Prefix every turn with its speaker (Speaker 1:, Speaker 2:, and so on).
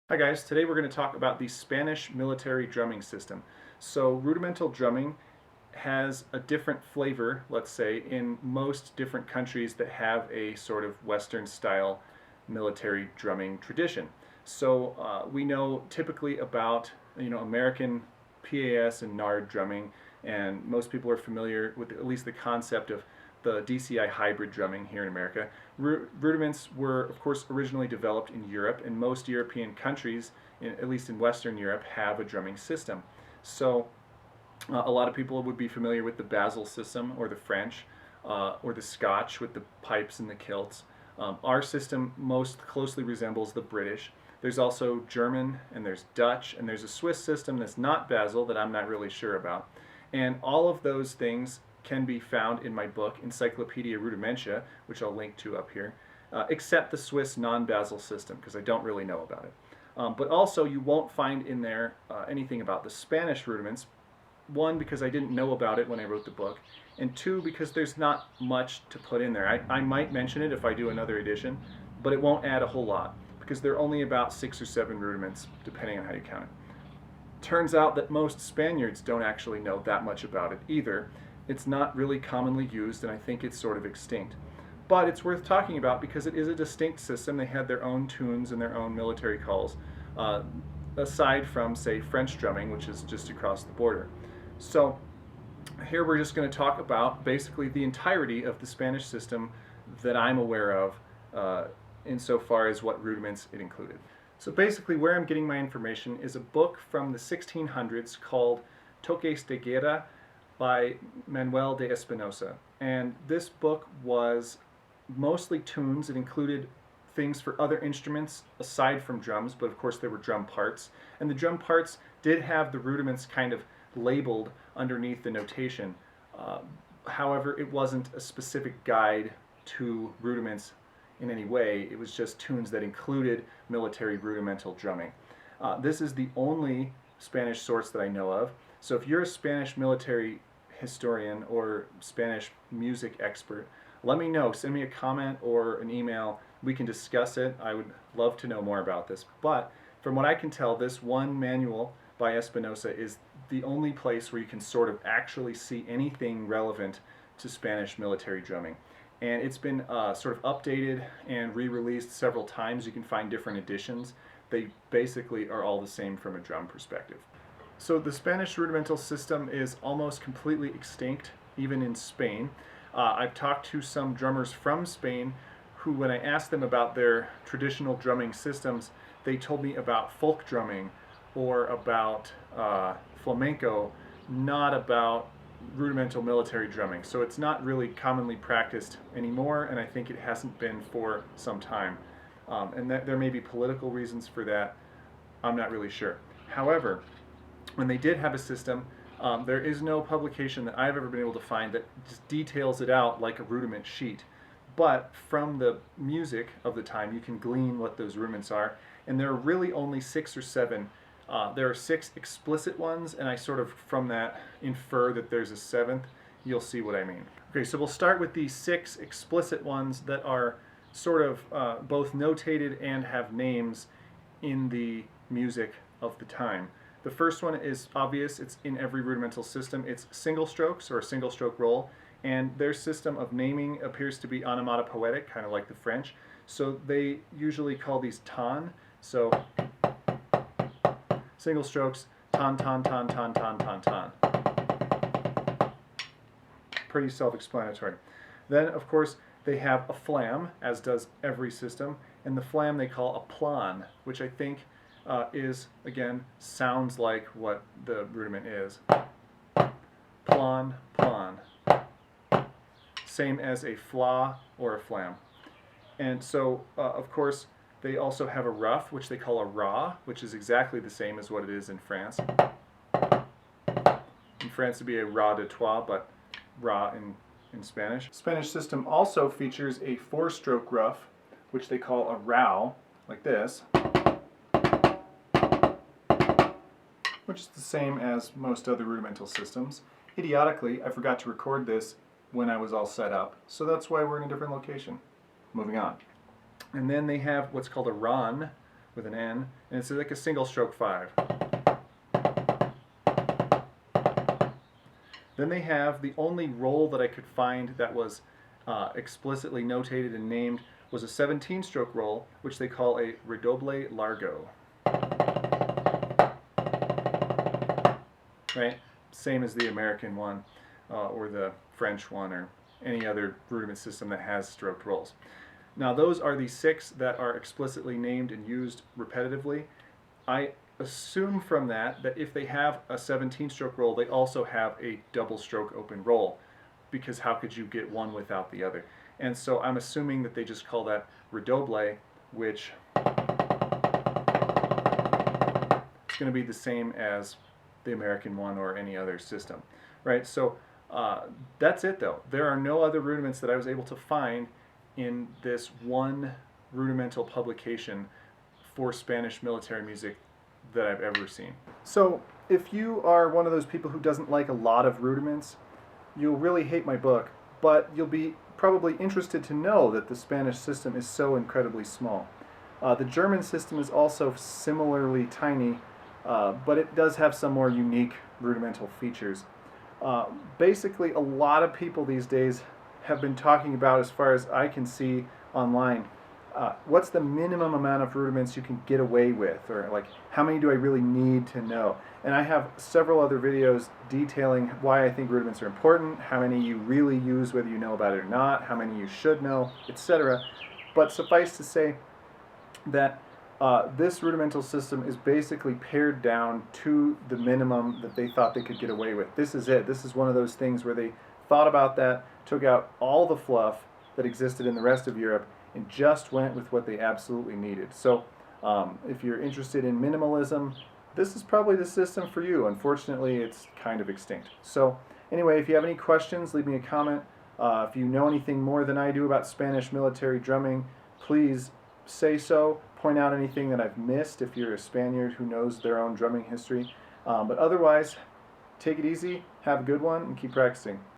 Speaker 1: Hi guys, today we're going to talk about the Spanish military drumming system. So rudimental drumming has a different flavor, let's say, in most different countries that have a sort of Western style military drumming tradition. So we know typically about American PAS and NARD drumming, and most people are familiar with at least the concept of the DCI hybrid drumming here in America. Rudiments were, of course, originally developed in Europe, and most European countries, at least in Western Europe, have a drumming system. So a lot of people would be familiar with the Basel system, or the French, or the Scotch with the pipes and the kilts. Our system most closely resembles the British. There's also German, and there's Dutch, and there's a Swiss system that's not Basel that I'm not really sure about. And all of those things can be found in my book, Encyclopedia Rudimentia, which I'll link to up here, except the Swiss non-Basel system, because I don't really know about it. But also, you won't find in there anything about the Spanish rudiments. One, because I didn't know about it when I wrote the book, and two, because there's not much to put in there. I might mention it if I do another edition, but it won't add a whole lot, because there are only about 6 or 7 rudiments, depending on how you count it. Turns out that most Spaniards don't actually know that much about it either. It's not really commonly used, and I think it's sort of extinct. But it's worth talking about because it is a distinct system. They had their own tunes and their own military calls, aside from, say, French drumming, which is just across the border. So here we're just going to talk about basically the entirety of the Spanish system that I'm aware of, insofar as what rudiments it included. So basically where I'm getting my information is a book from the 1600s called Toques de Guerra by Manuel de Espinosa. And this book was mostly tunes. It included things for other instruments aside from drums, but of course there were drum parts. And the drum parts did have the rudiments kind of labeled underneath the notation. However, it wasn't a specific guide to rudiments in any way. It was just tunes that included military rudimental drumming. This is the only Spanish source that I know of. So if you're a Spanish military historian or Spanish music expert, let me know. Send me a comment or an email. We can discuss it. I would love to know more about this. But from what I can tell, this one manual by Espinosa is the only place where you can sort of actually see anything relevant to Spanish military drumming. And it's been sort of updated and re-released several times. You can find different editions. They basically are all the same from a drum perspective. So the Spanish rudimental system is almost completely extinct, even in Spain. I've talked to some drummers from Spain who, when I asked them about their traditional drumming systems, they told me about folk drumming or about flamenco, not about rudimental military drumming. So it's not really commonly practiced anymore, and I think it hasn't been for some time. And that there may be political reasons for that. I'm not really sure. However, when they did have a system, there is no publication that I've ever been able to find that just details it out like a rudiment sheet. But from the music of the time, you can glean what those rudiments are. And there are really only 6 or 7. There are 6 explicit ones, and I sort of, from that, infer that there's a 7th. You'll see what I mean. Okay, so we'll start with the 6 explicit ones that are sort of both notated and have names in the music of the time. The first one is obvious. It's in every rudimental system. It's single strokes, or a single stroke roll, and their system of naming appears to be onomatopoetic, kind of like the French. So they usually call these tan. So single strokes, tan, tan, tan, tan, tan, tan, tan. Pretty self-explanatory. Then, of course, they have a flam, as does every system, and the flam they call a plan, which I think is, again, sounds like what the rudiment is. Plan, plan. Same as a fla or a flam. And so, of course, they also have a ruff, which they call a ra, which is exactly the same as what it is in France. In France, it would be a ra de trois, but ra in Spanish. Spanish system also features a 4-stroke ruff, which they call a row, like this, which is the same as most other rudimental systems. Idiotically, I forgot to record this when I was all set up, so that's why we're in a different location. Moving on. And then they have what's called a ran, with an N, and it's like a single stroke 5. Then they have the only roll that I could find that was explicitly notated and named was a 17-stroke roll, which they call a Redoble Largo. Right? Same as the American one, or the French one, or any other rudiment system that has stroked rolls. Now those are the 6 that are explicitly named and used repetitively. I assume from that if they have a 17-stroke roll, they also have a double-stroke open roll, because how could you get one without the other? And so I'm assuming that they just call that Redoble, which is going to be the same as the American one or any other system, right? So that's it though. There are no other rudiments that I was able to find in this one rudimental publication for Spanish military music that I've ever seen. So if you are one of those people who doesn't like a lot of rudiments, you'll really hate my book, but you'll be probably interested to know that the Spanish system is so incredibly small. The German system is also similarly tiny, but it does have some more unique rudimental features. Basically, a lot of people these days have been talking about, as far as I can see online, what's the minimum amount of rudiments you can get away with, or like how many do I really need to know? And I have several other videos detailing why I think rudiments are important, how many you really use whether you know about it or not, how many you should know, etc. But suffice to say that this rudimental system is basically pared down to the minimum that they thought they could get away with. This is it. This is one of those things where they thought about that, took out all the fluff that existed in the rest of Europe, and just went with what they absolutely needed. So if you're interested in minimalism, this is probably the system for you. Unfortunately, it's kind of extinct. So anyway, if you have any questions, leave me a comment. If you know anything more than I do about Spanish military drumming, please say so. Point out anything that I've missed if you're a Spaniard who knows their own drumming history. But otherwise, take it easy, have a good one, and keep practicing.